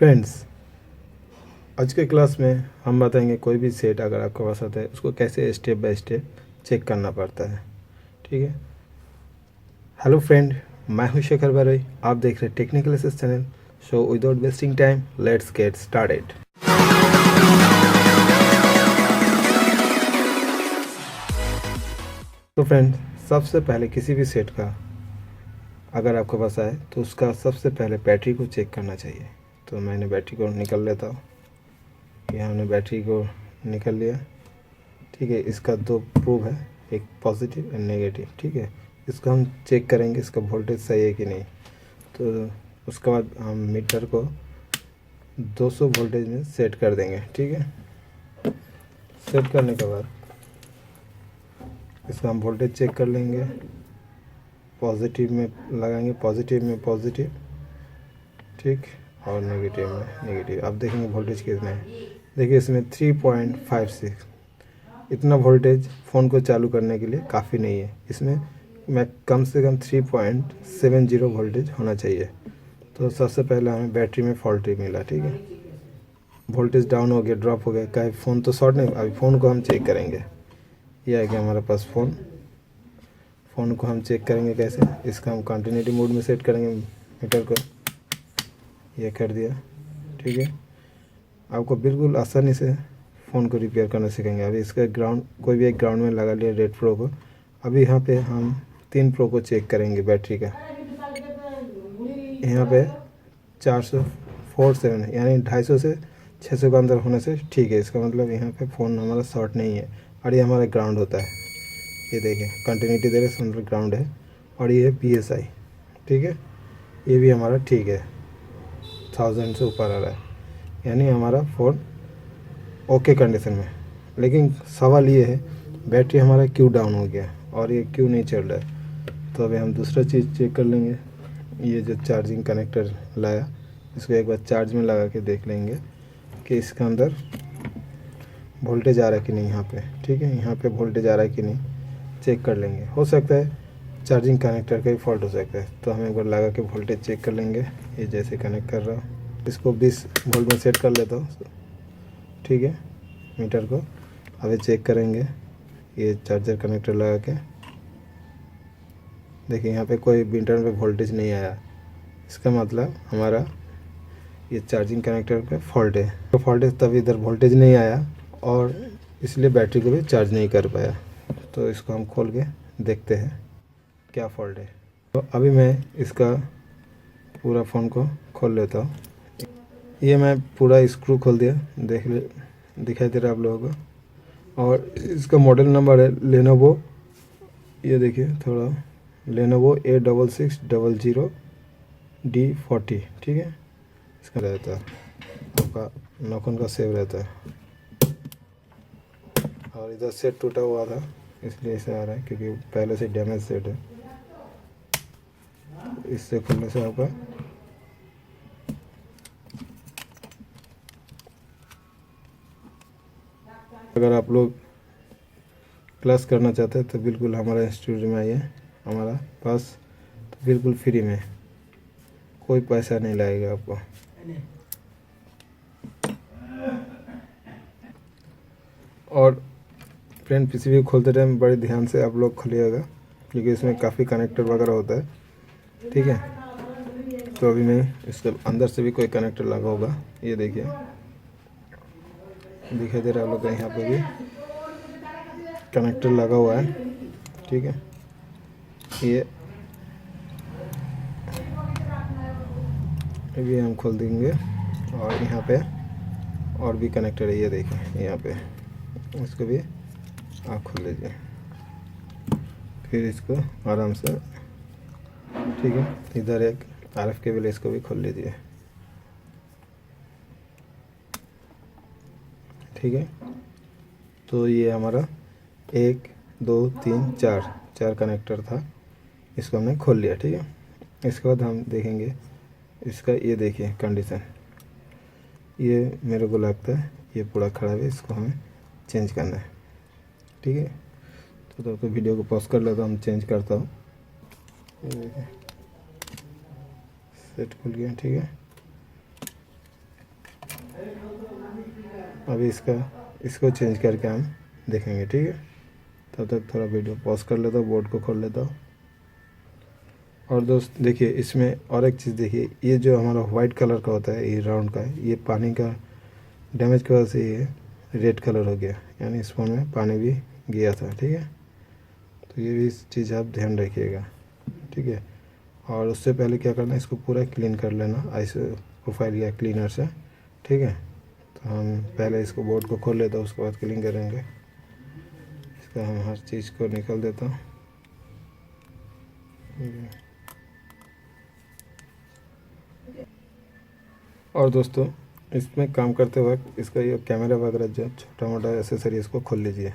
Friends, आज के class में हम बताएंगे कोई भी सेट अगर आपके पास आता है उसको कैसे स्टेप बाय स्टेप चेक करना पड़ता है। ठीक है। हेलो फ्रेंड, मैं हूं शेखर बारोई। आप देख रहे हैं technical aces channel. So without wasting time let's get started. तो फ्रेंड, सबसे पहले किसी भी सेट का अगर आपके पास आए तो उसका सबसे पहले बैटरी को चेक करना चाहिए। तो मैंने बैटरी को निकाल लेता हूँ। यहाँ हमने बैटरी को निकल लिया। ठीक है। इसका दो प्रूफ है, एक पॉजिटिव एंड नेगेटिव। ठीक है। इसको हम चेक करेंगे इसका वोल्टेज सही है कि नहीं। तो उसके बाद हम मीटर को 200 वोल्टेज में सेट कर देंगे। ठीक है। सेट करने के बाद इसका हम वोल्टेज चेक कर लेंगे। पॉजिटिव में लगाएंगे, पॉजिटिव में पॉजिटिव, ठीक, और नेगेटिव में नेगेटिव। अब देखेंगे वोल्टेज कितना है। देखिए इसमें 3.56। इतना वोल्टेज फ़ोन को चालू करने के लिए काफ़ी नहीं है। इसमें मैं कम से कम 3.70 वोल्टेज होना चाहिए। तो सबसे पहले हमें बैटरी में फॉल्ट मिला। ठीक है। वोल्टेज डाउन हो गया, ड्रॉप हो गया, कहीं फ़ोन तो शॉर्ट नहीं। अभी फ़ोन को हम चेक करेंगे। यह है कि हमारे पास फ़ोन को हम चेक करेंगे कैसे। इसका हम कंटिन्यूटी मोड में सेट करेंगे मीटर को। यह कर दिया। ठीक है। आपको बिल्कुल आसानी से फ़ोन को रिपेयर करना सीखेंगे। अभी इसका ग्राउंड, कोई भी एक ग्राउंड में लगा लिया रेड प्रो को। अभी यहाँ पे हम 3 प्रो को चेक करेंगे बैटरी का। यहाँ पे 447 है, यानी 250 से 600 के अंदर होने से ठीक है। इसका मतलब यहाँ पे फ़ोन हमारा शॉर्ट नहीं है। और ये हमारा ग्राउंड होता है। ये देखिए कंटिन्यूटी दे रहे मतलब ग्राउंड है। और ये है PSI। ठीक है। ये भी हमारा ठीक है, 1000 से ऊपर आ रहा है, यानी हमारा फ़ोन ओके कंडीशन में। लेकिन सवाल ये है बैटरी हमारा क्यों डाउन हो गया और ये क्यों नहीं चल रहा है। तो अभी हम दूसरा चीज़ चेक कर लेंगे। ये जो चार्जिंग कनेक्टर लाया, इसको एक बार चार्ज में लगा के देख लेंगे कि इसके अंदर वोल्टेज आ रहा है कि नहीं। यहाँ पे ठीक है, यहाँ पे वोल्टेज आ रहा है कि नहीं चेक कर लेंगे। हो सकता है चार्जिंग कनेक्टर का ही फॉल्ट हो सकता है। तो हम एक बार लगा के वोल्टेज चेक कर लेंगे। ये जैसे कनेक्ट कर रहा हूँ, इसको 20 वोल्ट में सेट कर लेता हूँ। ठीक है। मीटर को अभी चेक करेंगे। ये चार्जर कनेक्टर लगा के देखिए, यहाँ पे कोई मीटर पे वोल्टेज नहीं आया। इसका मतलब हमारा ये चार्जिंग कनेक्टर पे फॉल्ट है। तो फॉल्ट है तभी इधर वोल्टेज नहीं आया और इसलिए बैटरी को भी चार्ज नहीं कर पाया। तो इसको हम खोल के देखते हैं क्या फॉल्ट है। तो अभी मैं इसका पूरा फ़ोन को खोल लेता हूँ। ये मैं पूरा स्क्रू खोल दिया, दिखाई दे रहा है आप लोगों को। और इसका मॉडल नंबर है लेनोवो, ये देखिए थोड़ा, लेनोवो A6600D40। ठीक है। इसका रहता है आपका नॉकन का सेव रहता है। और इधर सेट टूटा हुआ था इसलिए ऐसे आ रहा है, क्योंकि पहले से डैमेज सेट है। इससे खुलने से आपका अगर आप लोग क्लास करना चाहते हैं तो बिल्कुल हमारा इंस्टीट्यूट में आइए हमारा पास। तो बिल्कुल फ्री में, कोई पैसा नहीं लगेगा आपको। और फ्रेंड, पीसीबी खोलते टाइम बड़े ध्यान से आप लोग खोलिएगा, क्योंकि इसमें काफ़ी कनेक्टर वगैरह होता है। ठीक है। तो अभी मैं इसके अंदर से भी कोई कनेक्टर लगा होगा, ये देखिए दिखाई दे रहा है आप लोग का। यहाँ पे भी कनेक्टर लगा हुआ है। ठीक है। ये भी हम खोल देंगे। और यहाँ पे और भी कनेक्टर है, ये देखिए यहाँ पे, इसको भी आप खोल लीजिए। फिर इसको आराम से, ठीक है, इधर एक RF केबल, इसको भी खोल लीजिए। ठीक है। तो ये हमारा 1 2 3 4 कनेक्टर था, इसको हमने खोल लिया। ठीक है। इसके बाद हम देखेंगे इसका, ये देखिए कंडीशन, ये मेरे को लगता है ये पूरा खराब है, इसको हमें चेंज करना है। ठीक है। तो वीडियो को पॉज कर लेता हूँ, हम चेंज करता हूँ। ये देखिए सेट खुल गया। ठीक है। अभी इसको चेंज करके हम देखेंगे, ठीक है। तब तक थोड़ा वीडियो पॉज कर लेता हूँ, बोर्ड को खोल लेता हूँ। और दोस्त देखिए, इसमें और एक चीज़ देखिए, ये जो हमारा वाइट कलर का होता है, ये राउंड का है, ये पानी का डैमेज की वजह से ये रेड कलर हो गया, यानी इस फ़ोन में पानी भी गया था, ठीक है। तो ये भी इस चीज़ आप ध्यान रखिएगा, ठीक है। और उससे पहले क्या करना है, इसको पूरा क्लीन कर लेना आइस प्रोफाइल या क्लीनर से, ठीक है। तो हम पहले इसको बोर्ड को खोल लेते हैं, उसके बाद क्लीन करेंगे। इसका हम हर चीज़ को निकाल देता हूँ। और दोस्तों, इसमें काम करते वक्त इसका ये कैमरा वगैरह जो छोटा मोटा एसेसरी इसको खोल लीजिए,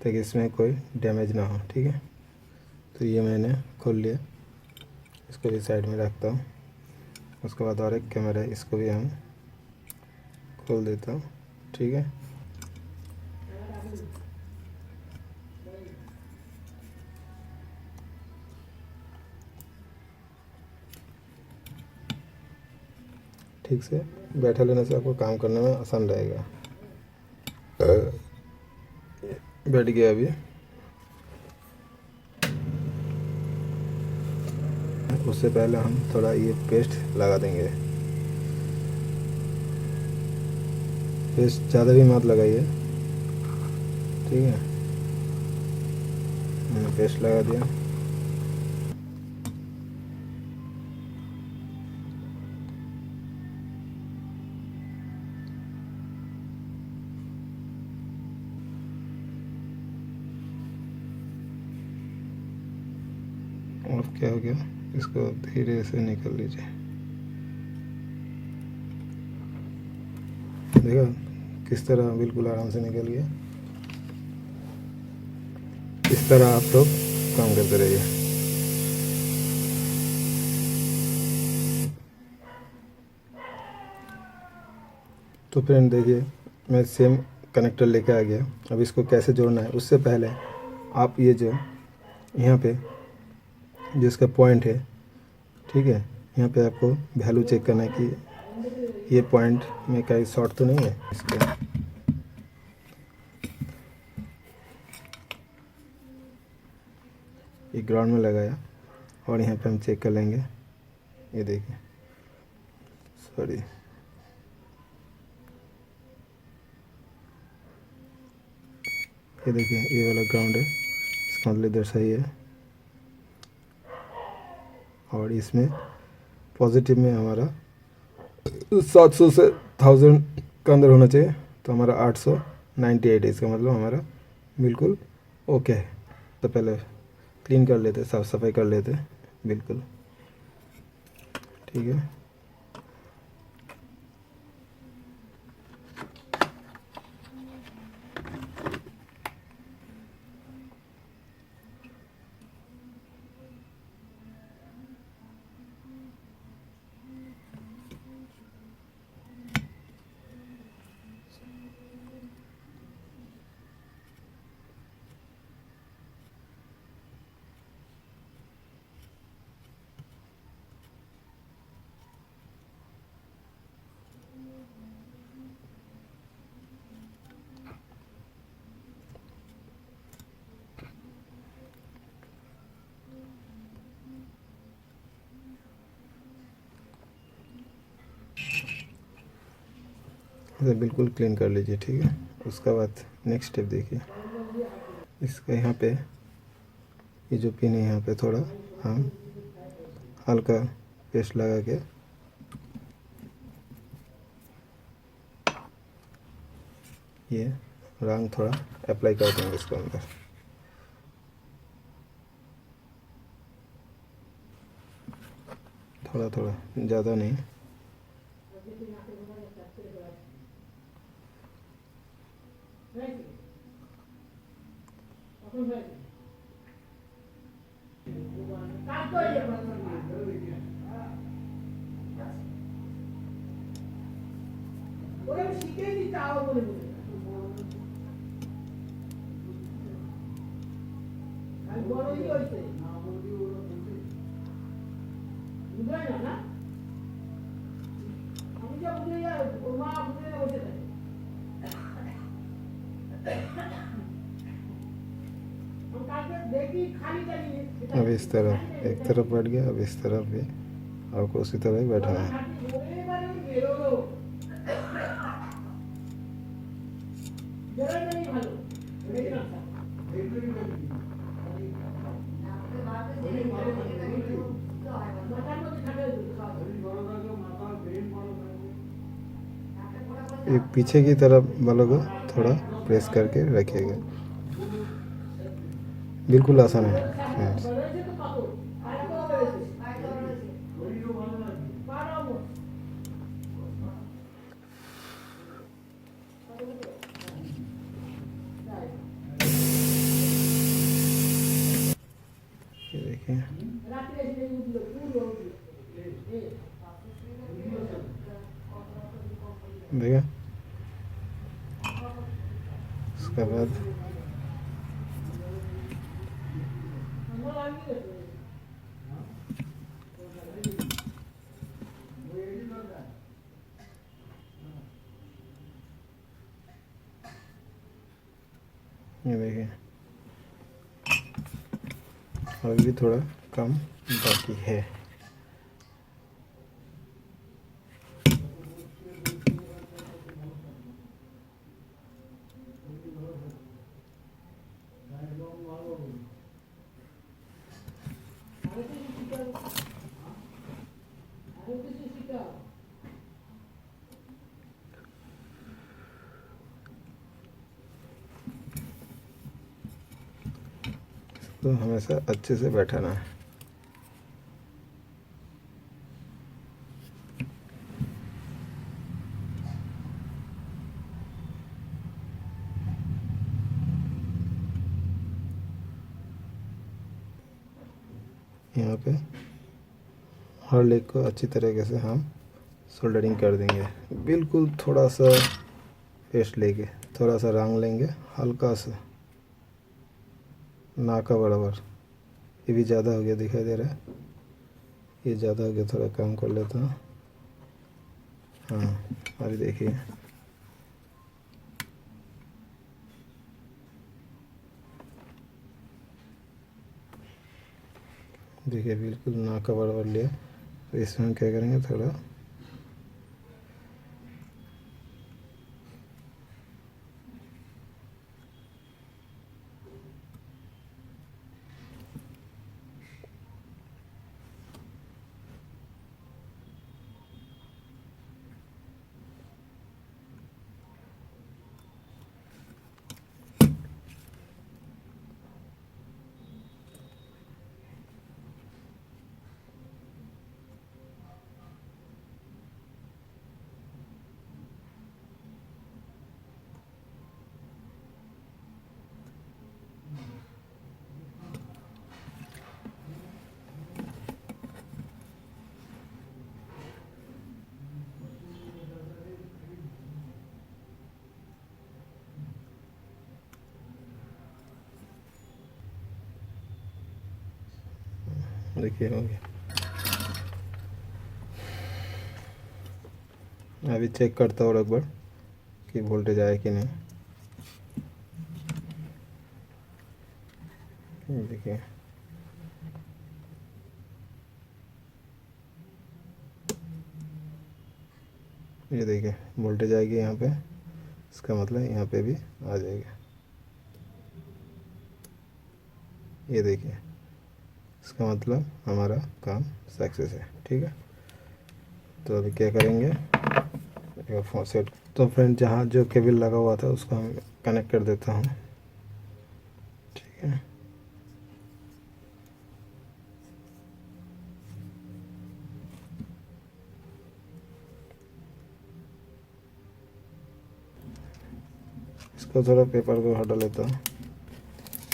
ताकि इसमें कोई डैमेज ना हो, ठीक है। तो ये मैंने खोल लिया, इसको भी साइड में रखता हूँ। उसके बाद और एक कैमरा है, इसको भी हम खोल देता हूँ, ठीक है। ठीक से बैठा लेने से आपको काम करने में आसान रहेगा। बैठ गया अभी। उससे पहले हम थोड़ा ये पेस्ट लगा देंगे। पेस्ट ज़्यादा भी मत लगाइए, ठीक है। मैंने पेस्ट लगा दिया। और क्या हो गया, इसको धीरे से निकाल लीजिए। देखा किस तरह बिल्कुल आराम से निकल गया। इस तरह आप लोग काम करते रहिए। तो फ्रेंड देखिए, मैं सेम कनेक्टर लेके आ गया। अब इसको कैसे जोड़ना है, उससे पहले आप ये जो यहाँ पे जो इसका पॉइंट है, ठीक है, यहाँ पे आपको वैल्यू चेक करना है कि ये पॉइंट में कहीं शॉर्ट तो नहीं है। इसको ये ग्राउंड में लगाया और यहाँ पे हम चेक कर लेंगे। ये देखिए, सॉरी, ये देखिए, ये वाला ग्राउंड है, इसका मतलब इधर सही है। और इसमें पॉजिटिव में हमारा 700 से 1000 का अंदर होना चाहिए, तो हमारा 898 है। इसका मतलब हमारा बिल्कुल ओके है। तो पहले क्लीन कर लेते, साफ़ सफाई कर लेते, बिल्कुल ठीक है। इसे बिल्कुल क्लीन कर लीजिए, ठीक है। उसके बाद नेक्स्ट स्टेप देखिए, इसका यहाँ पे ये जो पिन है, यहाँ पे थोड़ा हम हल्का पेस्ट लगा के ये रंग थोड़ा अप्लाई कर देंगे इसके अंदर। थोड़ा थोड़ा, ज़्यादा नहीं। अब इस तरफ एक तरफ बैठ गया, अब इस तरफ भी आपको उसी तरह ही बैठाना है। एक पीछे की तरफ बालों को थोड़ा प्रेस करके रखिएगा। बिल्कुल आसान है फ्रेंड्स। ये देखिए, देखा। उसके बाद ये देखिए, अभी भी थोड़ा कम बाकी है। तो हमेशा अच्छे से बैठाना है। यहाँ पे हर लेग को अच्छी तरीके से हम सोल्डरिंग कर देंगे। बिल्कुल थोड़ा सा पेस्ट लेके थोड़ा सा रंग लेंगे, हल्का सा, ना का बराबर। ये भी ज़्यादा हो गया दिखाई दे रहा है, ये ज़्यादा हो गया, थोड़ा कम कर लेता हूँ। हाँ, अभी देखिए, देखिए बिल्कुल ना का बराबर लिया। तो इसमें हम क्या करेंगे, थोड़ा देखिए हो गया। अभी चेक करता हूँ एक बार कि वोल्टेज आया कि नहीं। देखिए, ये देखिए वोल्टेज आएगी यहाँ पे, इसका मतलब यहाँ पे भी आ जाएगा। ये देखिए, इसका मतलब हमारा काम सक्सेस है। ठीक है, तो अभी क्या करेंगे, सेट। तो फ्रेंड, जहाँ जो केबल लगा हुआ था उसको हम कनेक्ट कर देता हूँ। ठीक है, इसको थोड़ा पेपर को हटा लेता हूँ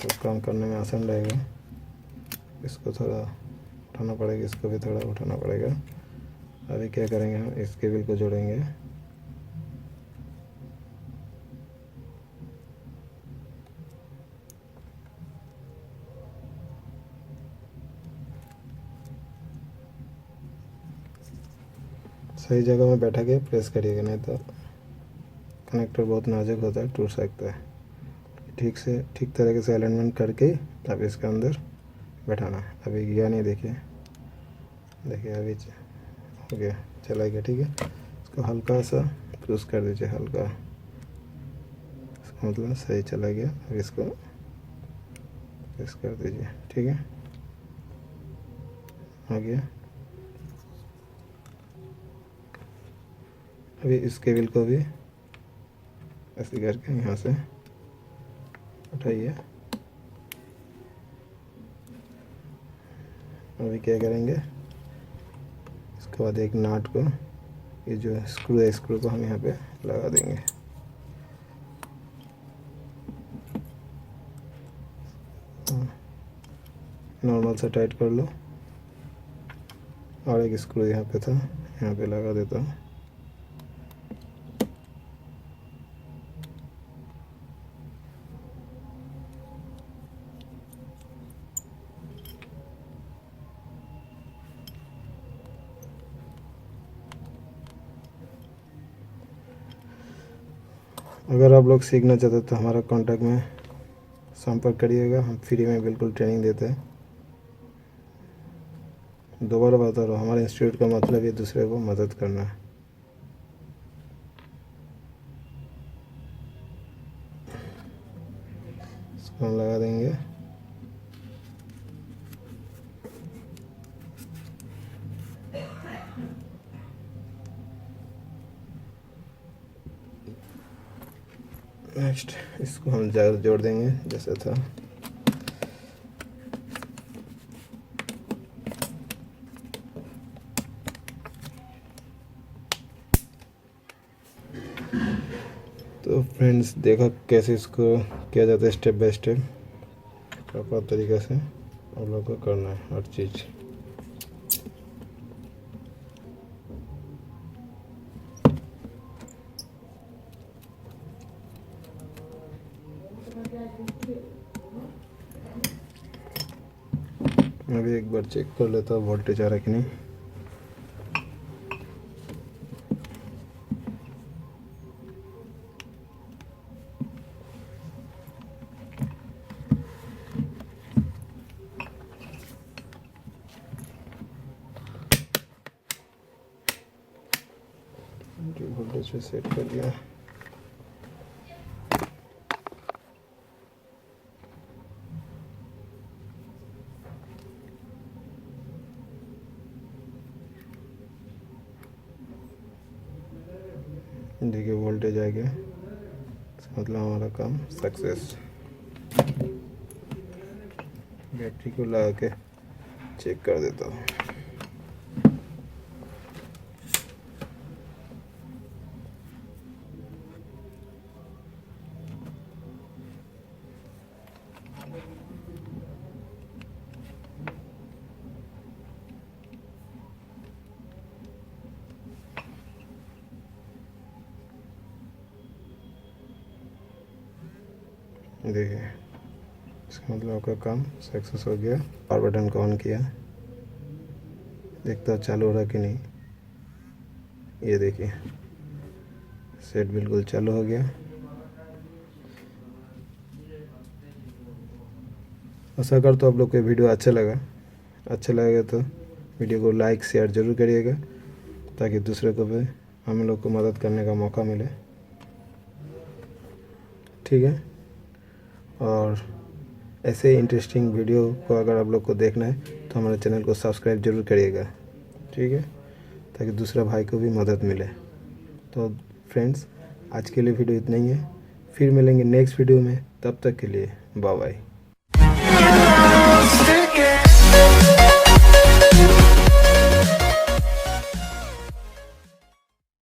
तो काम करने में आसान रहेगा। इसको थोड़ा उठाना पड़ेगा, इसको भी थोड़ा उठाना पड़ेगा। अभी क्या करेंगे, हम इस केबल को जोड़ेंगे। सही जगह में बैठा के प्रेस करिएगा, नहीं तो कनेक्टर बहुत नाजुक होता है, टूट सकता है। ठीक तरीके से अलाइनमेंट करके अब इसके अंदर बैठाना। अभी गया नहीं, देखिए अभी हो गया, चला गया। ठीक है, इसको हल्का सा पुश कर दीजिए, हल्का, इसका मतलब सही चला गया। अब इसको प्रेस कर दीजिए। ठीक है, हो गया। अभी इस केबल को भी ऐसे करके यहाँ से उठाइए। अभी क्या करेंगे, इसके बाद एक नाट को, ये जो स्क्रू है, स्क्रू को हम यहाँ पे लगा देंगे। नॉर्मल से टाइट कर लो, और एक स्क्रू यहाँ पे था, यहाँ पे लगा देता हूँ। अगर आप लोग सीखना चाहते तो हमारा कांटेक्ट में संपर्क करिएगा, हम फ्री में बिल्कुल ट्रेनिंग देते हैं। दोबारा बता रहा हूँ, हमारे इंस्टीट्यूट का मतलब ये दूसरे को मदद करना है। इसको हम लगा देंगे। नेक्स्ट इसको हम जोड़ देंगे जैसा था। तो फ्रेंड्स, देखा कैसे इसको किया जाता है, स्टेप बाय स्टेप प्रॉपर तरीके से आप लोग को करना है हर चीज़। मैं भी एक बार चेक कर लेता हूँ वोल्टेज आ रहा है कि नहीं। वोल्टेज पे सेट कर दिया। देखिए वोल्टेज आ गया, मतलब हमारा काम सक्सेस। बैटरी को लगा के चेक कर देता हूँ। देखिए, इसका मतलब आपका काम सक्सेस हो गया। पावर बटन को ऑन किया, देखता चालू हो रहा कि नहीं। ये देखिए सेट बिल्कुल चालू हो गया। आशा करता हूँ आप लोग को वीडियो अच्छा लगेगा तो वीडियो को लाइक शेयर ज़रूर करिएगा, ताकि दूसरे को भी हम लोग को मदद करने का मौका मिले। ठीक है, और ऐसे इंटरेस्टिंग वीडियो को अगर आप लोग को देखना है तो हमारे चैनल को सब्सक्राइब जरूर करिएगा। ठीक है, ताकि दूसरा भाई को भी मदद मिले। तो फ्रेंड्स, आज के लिए वीडियो इतना ही है, फिर मिलेंगे नेक्स्ट वीडियो में। तब तक के लिए बाय बाय।